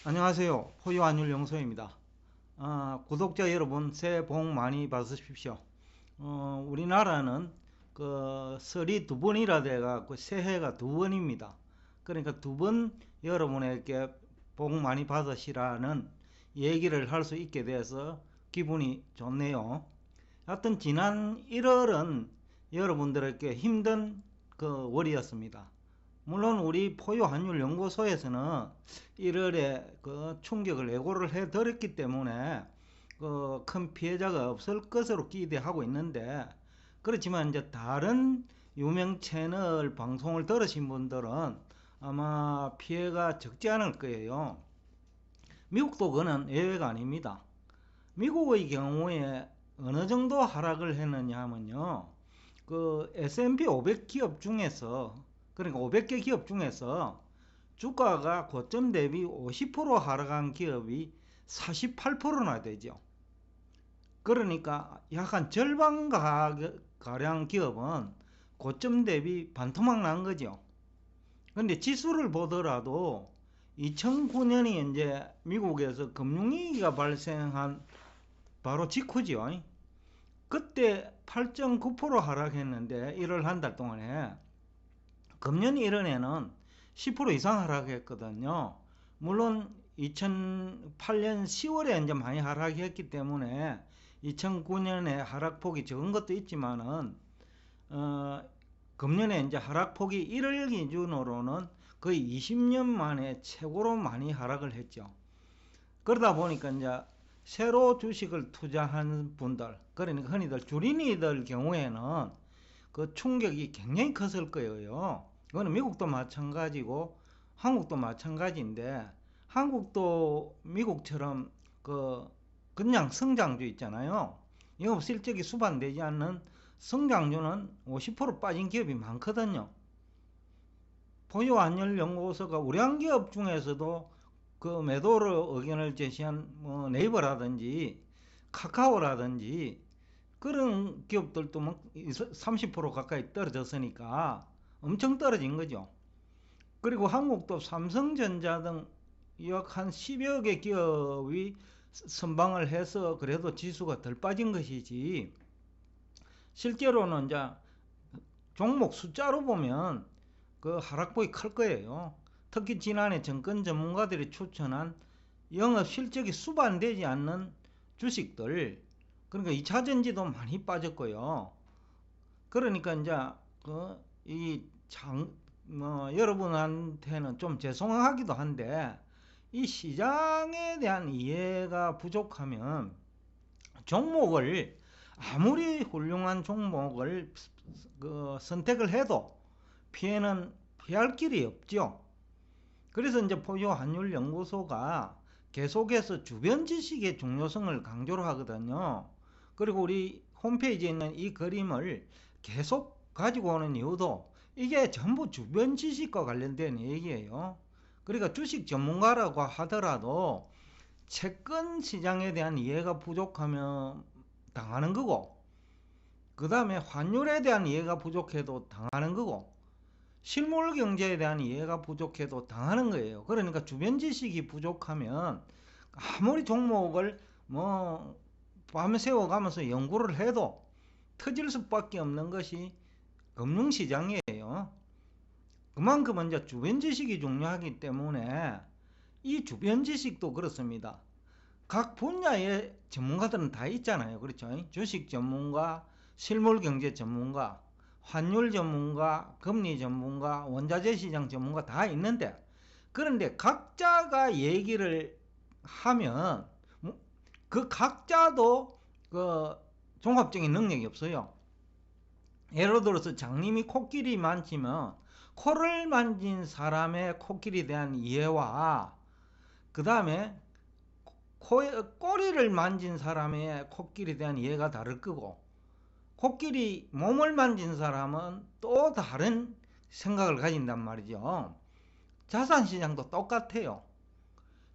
안녕하세요. 포유환율 영소입니다. 구독자 여러분 새해 복 많이 받으십시오. 우리나라는 그 설이 두 번이라 돼가지고 새해가 두 번입니다. 그러니까 두 번 여러분에게 복 많이 받으시라는 얘기를 할 수 있게 돼서 기분이 좋네요. 하여튼 지난 1월은 여러분들에게 힘든 그 월이었습니다. 물론 우리 포유환율연구소에서는 1월에 그 충격을 예고를 해드렸기 때문에 그 큰 피해자가 없을 것으로 기대하고 있는데, 그렇지만 이제 다른 유명 채널 방송을 들으신 분들은 아마 피해가 적지 않을 거예요. 미국도 그는 예외가 아닙니다. 미국의 경우에 어느 정도 하락을 했느냐 하면요, 그 S&P 500 기업 중에서, 그러니까 500개 기업 중에서 주가가 고점 대비 50% 하락한 기업이 48%나 되죠. 그러니까 약 한 절반 가량 기업은 고점 대비 반토막 난 거죠. 근데 지수를 보더라도 2009년이 이제 미국에서 금융위기가 발생한 바로 직후죠. 그때 8.9% 하락했는데 1월 한 달 동안에, 금년 1월에는 10% 이상 하락했거든요. 물론 2008년 10월에 이제 많이 하락했기 때문에 2009년에 하락폭이 적은 것도 있지만은 금년에 이제 하락폭이 1월 기준으로는 거의 20년 만에 최고로 많이 하락을 했죠. 그러다 보니까 이제 새로 주식을 투자한 분들, 그러니까 흔히들 주린이들 경우에는 그 충격이 굉장히 컸을 거예요. 이거는 미국도 마찬가지고 한국도 마찬가지인데, 한국도 미국처럼 그 그냥 성장주 있잖아요. 영업 실적이 수반되지 않는 성장주는 50% 빠진 기업이 많거든요. 포유환율연구소가 우량 기업 중에서도 그 매도를 의견을 제시한 뭐 네이버라든지 카카오라든지 그런 기업들도 막 30% 가까이 떨어졌으니까 엄청 떨어진 거죠. 그리고 한국도 삼성전자 등 약 한 10여 개 기업이 선방을 해서 그래도 지수가 덜 빠진 것이지, 실제로는 이제 종목 숫자로 보면 그 하락폭이 클 거예요. 특히 지난해 정권 전문가들이 추천한 영업 실적이 수반되지 않는 주식들, 그러니까 2차전지도 많이 빠졌고요. 그러니까 이제 여러분한테는 좀 죄송하기도 한데, 이 시장에 대한 이해가 부족하면 종목을, 아무리 훌륭한 종목을 선택을 해도 피해는 피할 길이 없죠. 그래서 이제 포유환율연구소가 계속해서 주변 지식의 중요성을 강조를 하거든요. 그리고 우리 홈페이지에 있는 이 그림을 계속 가지고 오는 이유도 이게 전부 주변 지식과 관련된 얘기예요. 그러니까 주식 전문가라고 하더라도 채권 시장에 대한 이해가 부족하면 당하는 거고, 그 다음에 환율에 대한 이해가 부족해도 당하는 거고, 실물 경제에 대한 이해가 부족해도 당하는 거예요. 그러니까 주변 지식이 부족하면 아무리 종목을 뭐 밤에 새워가면서 연구를 해도 터질 수밖에 없는 것이 금융시장이에요. 그만큼 이제 주변 지식이 중요하기 때문에 이 주변 지식도 그렇습니다. 각 분야의 전문가들은 다 있잖아요. 그렇죠? 주식 전문가, 실물 경제 전문가, 환율 전문가, 금리 전문가, 원자재 시장 전문가 다 있는데, 그런데 각자가 얘기를 하면 그 각자도 그 종합적인 능력이 없어요. 예를 들어서 장님이 코끼리 만지면 코를 만진 사람의 코끼리에 대한 이해와 그 다음에 꼬리를 만진 사람의 코끼리에 대한 이해가 다를 거고, 코끼리 몸을 만진 사람은 또 다른 생각을 가진단 말이죠. 자산시장도 똑같아요.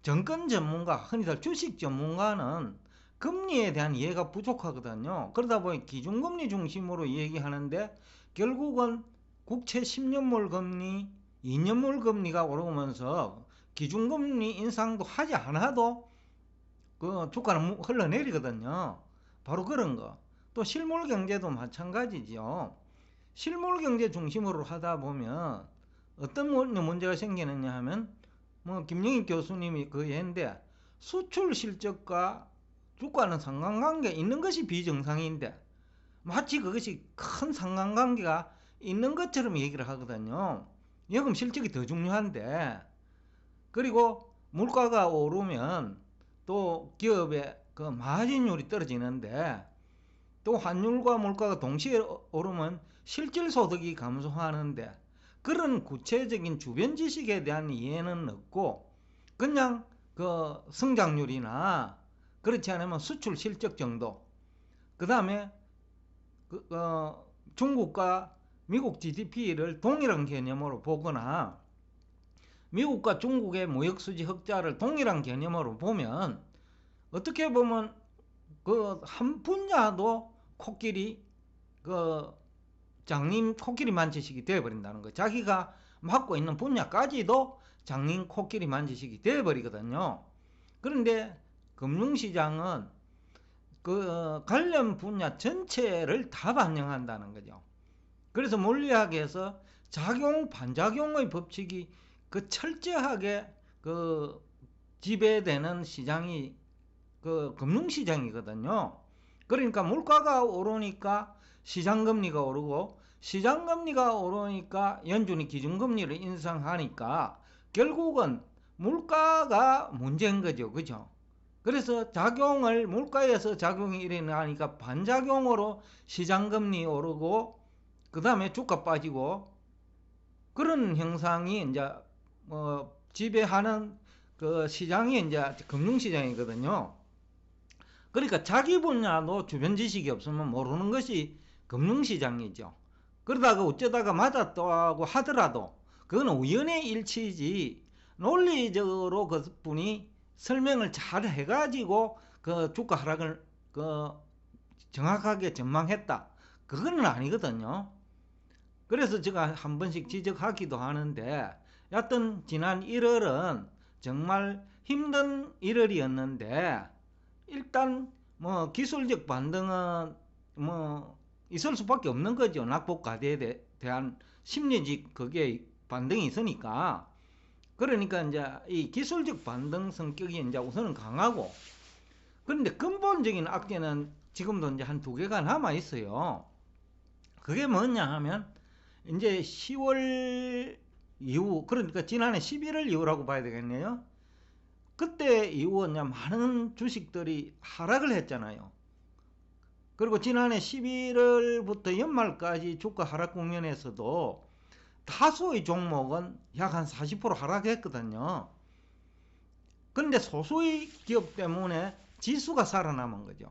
정권 전문가, 흔히들 주식 전문가는 금리에 대한 이해가 부족하거든요. 그러다 보니 기준금리 중심으로 얘기하는데 결국은 국채 10년물 금리, 2년물 금리가 오르면서 기준금리 인상도 하지 않아도 그 주가는 흘러내리거든요. 바로 그런 거. 또 실물 경제도 마찬가지죠. 실물 경제 중심으로 하다 보면 어떤 문제가 생기느냐 하면 뭐 김영익 교수님이 그 예인데, 수출 실적과 주가는 상관관계 있는 것이 비정상인데 마치 그것이 큰 상관관계가 있는 것처럼 얘기를 하거든요. 여금 실적이 더 중요한데, 그리고 물가가 오르면 또 기업의 그 마진율이 떨어지는데, 또 환율과 물가가 동시에 오르면 실질소득이 감소하는데, 그런 구체적인 주변 지식에 대한 이해는 없고 그냥 그 성장률이나 그렇지 않으면 수출 실적 정도, 그 다음에 중국과 미국 GDP를 동일한 개념으로 보거나 미국과 중국의 무역수지 흑자를 동일한 개념으로 보면 어떻게 보면 그 한 분야도 코끼리 그 장님 코끼리 만지식이 되어버린다는 거. 자기가 맡고 있는 분야까지도 장님 코끼리 만지식이 되어버리거든요. 그런데 금융시장은 그 관련 분야 전체를 다 반영한다는 거죠. 그래서 물리학에서 작용 반작용의 법칙이 그 철저하게 그 지배되는 시장이 그 금융시장이거든요. 그러니까 물가가 오르니까 시장금리가 오르고, 시장금리가 오르니까 연준이 기준금리를 인상하니까 결국은 물가가 문제인 거죠. 그죠? 그래서 작용을 물가에서 작용이 일어나니까 반작용으로 시장금리 오르고 그 다음에 주가 빠지고, 그런 형상이 이제 지배하는 그 시장이 이제 금융시장이거든요. 그러니까 자기 분야도 주변 지식이 없으면 모르는 것이 금융시장이죠. 그러다가 어쩌다가 맞았다고 하더라도 그건 우연의 일치지, 논리적으로 그분이 설명을 잘 해가지고 그 주가 하락을 그 정확하게 전망했다, 그거는 아니거든요. 그래서 제가 한 번씩 지적하기도 하는데, 여하튼 지난 1월은 정말 힘든 1월이었는데 일단 뭐 기술적 반등은 뭐 있을 수밖에 없는 거죠. 낙폭 과대에 대한 심리적 그게 반등이 있으니까. 그러니까 이제 이 기술적 반등 성격이 이제 우선은 강하고, 그런데 근본적인 악재는 지금도 이제 한 두 개가 남아 있어요. 그게 뭐냐 하면 이제 10월 이후, 그러니까 지난해 11월 이후라고 봐야 되겠네요. 그때 이후 이제 많은 주식들이 하락을 했잖아요. 그리고 지난해 11월부터 연말까지 주가 하락 국면에서도 다수의 종목은 약 한 40% 하락했거든요. 그런데 소수의 기업 때문에 지수가 살아남은 거죠.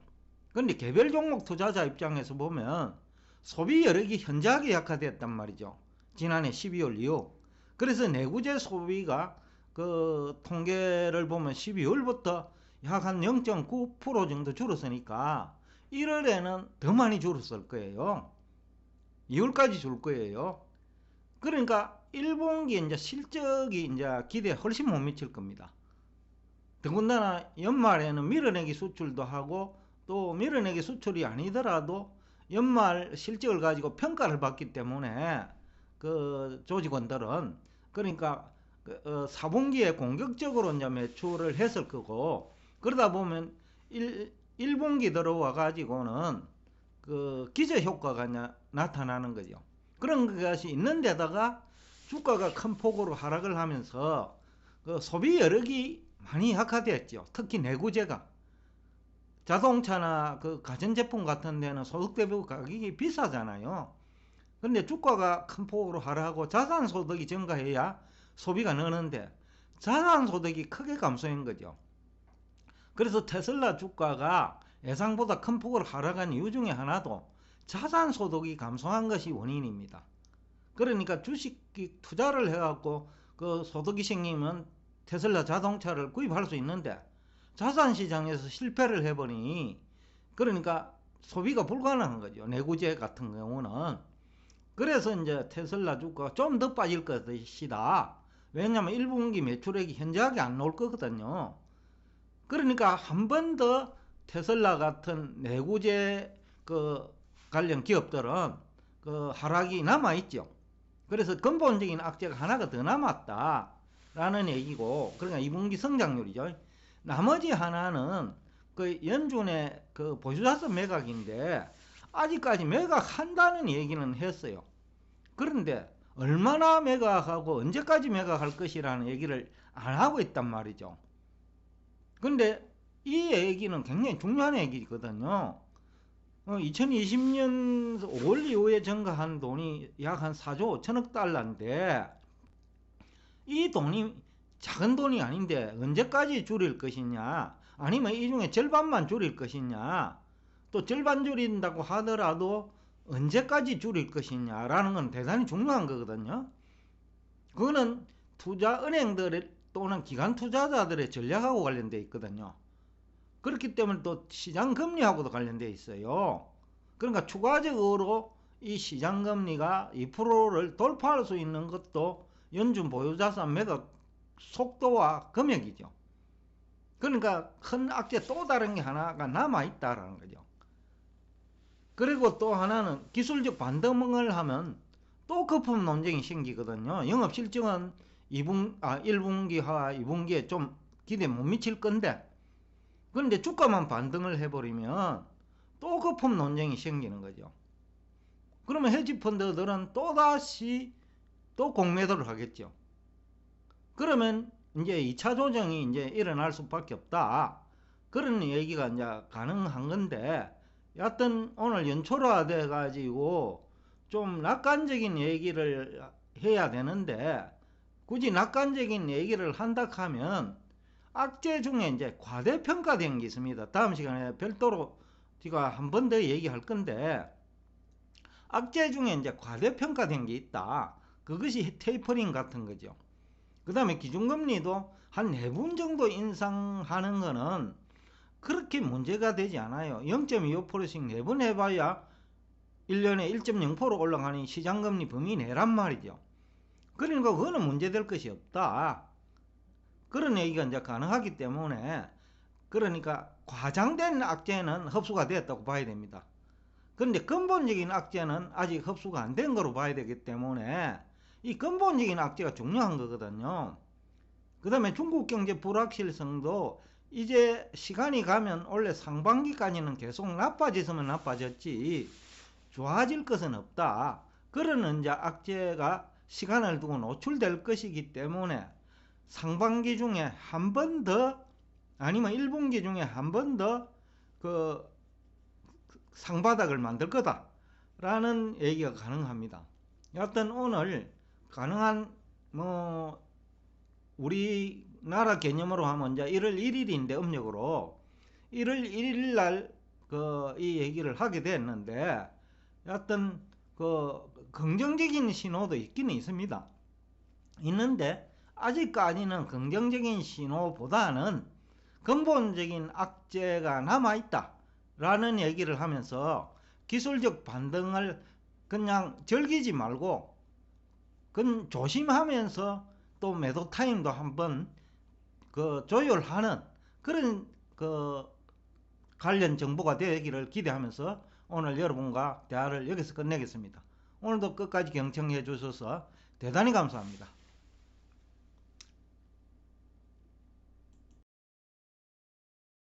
그런데 개별 종목 투자자 입장에서 보면 소비 여력이 현저하게 약화됐단 말이죠. 지난해 12월 이후. 그래서 내구재 소비가 그 통계를 보면 12월부터 약 한 0.9% 정도 줄었으니까 1월에는 더 많이 줄었을 거예요. 2월까지 줄 거예요. 그러니까 1분기 이제 실적이 이제 기대에 훨씬 못 미칠 겁니다. 더군다나 연말에는 밀어내기 수출도 하고, 또 밀어내기 수출이 아니더라도 연말 실적을 가지고 평가를 받기 때문에 그 조직원들은, 그러니까 4분기에 공격적으로 이제 매출을 했을 거고, 그러다 보면 1분기 들어와 가지고는 그 기저 효과가 나타나는 거죠. 그런 것이 있는 데다가 주가가 큰 폭으로 하락을 하면서 그 소비 여력이 많이 약화됐죠. 특히 내구재가. 자동차나 그 가전제품 같은 데는 소득 대비 가격이 비싸잖아요. 근데 주가가 큰 폭으로 하락하고 자산소득이 증가해야 소비가 느는데 자산소득이 크게 감소한 거죠. 그래서 테슬라 주가가 예상보다 큰 폭으로 하락한 이유 중에 하나도 자산소득이 감소한 것이 원인입니다. 그러니까 주식 투자를 해갖고 그 소득이 생기면 테슬라 자동차를 구입할 수 있는데 자산시장에서 실패를 해버리니, 그러니까 소비가 불가능한 거죠. 내구재 같은 경우는. 그래서 이제 테슬라 주가가 좀 더 빠질 것이다, 왜냐하면 1분기 매출액이 현저하게 안 나올 거거든요. 그러니까 한 번 더 테슬라 같은 내구재 관련 기업들은 하락이 남아있죠. 그래서 근본적인 악재가 하나가 더 남았다라는 얘기고, 그러니까 2분기 성장률이죠. 나머지 하나는 연준의 보유자산 매각인데, 아직까지 매각한다는 얘기는 했어요. 그런데 얼마나 매각하고 언제까지 매각할 것이라는 얘기를 안 하고 있단 말이죠. 근데 이 얘기는 굉장히 중요한 얘기거든요. 2020년 5월 이후에 증가한 돈이 약 한 4조 5천억 달러인데, 이 돈이 작은 돈이 아닌데 언제까지 줄일 것이냐, 아니면 이 중에 절반만 줄일 것이냐, 또 절반 줄인다고 하더라도 언제까지 줄일 것이냐라는 건 대단히 중요한 거거든요. 그거는 은행들 또는 기관 투자자들의 전략하고 관련되어 있거든요. 그렇기 때문에 또 시장금리하고도 관련되어 있어요. 그러니까 추가적으로 이 시장금리가 2%를 돌파할 수 있는 것도 연준 보유자산 매각 속도와 금액이죠. 그러니까 큰 악재 또 다른 게 하나가 남아있다라는 거죠. 그리고 또 하나는 기술적 반등을 하면 또 거품 논쟁이 생기거든요. 영업실적은 1분기와 2분기에 좀 기대 못 미칠 건데, 그런데 주가만 반등을 해버리면 또 거품 논쟁이 생기는 거죠. 그러면 헤지펀드들은 또다시 또 공매도를 하겠죠. 그러면 이제 2차 조정이 이제 일어날 수밖에 없다. 그런 얘기가 이제 가능한 건데, 여하튼 오늘 연초라 돼가지고 좀 낙관적인 얘기를 해야 되는데, 굳이 낙관적인 얘기를 한다 하면 악재 중에 이제 과대평가된 게 있습니다. 다음 시간에 별도로 제가 한 번 더 얘기할 건데, 악재 중에 이제 과대평가된 게 있다. 그것이 테이퍼링 같은 거죠. 그 다음에 기준금리도 한 4분 정도 인상하는 거는 그렇게 문제가 되지 않아요. 0.25%씩 4번 해봐야 1년에 1.0% 올라가는 시장금리 범위 내란 말이죠. 그러니까 그거는 문제될 것이 없다. 그런 얘기가 이제 가능하기 때문에, 그러니까 과장된 악재는 흡수가 되었다고 봐야 됩니다. 그런데 근본적인 악재는 아직 흡수가 안 된 거로 봐야 되기 때문에 이 근본적인 악재가 중요한 거거든요. 그 다음에 중국 경제 불확실성도 이제 시간이 가면 원래 상반기까지는 계속 나빠졌으면 나빠졌지 좋아질 것은 없다. 그런 이제 악재가 시간을 두고 노출될 것이기 때문에 상반기 중에 한 번 더, 아니면 1분기 중에 한 번 더 상바닥을 만들 거다 라는 얘기가 가능합니다. 여하튼 오늘 가능한 우리나라 개념으로 하면 이제 1월 1일인데 음력으로 1월 1일 날 이 얘기를 하게 됐는데, 여하튼 긍정적인 신호도 있기는 있습니다. 있는데 아직까지는 긍정적인 신호보다는 근본적인 악재가 남아있다 라는 얘기를 하면서 기술적 반등을 그냥 즐기지 말고 조심하면서 또 매도 타임도 한번 조율하는 그런 관련 정보가 되기를 기대하면서 오늘 여러분과 대화를 여기서 끝내겠습니다. 오늘도 끝까지 경청해 주셔서 대단히 감사합니다.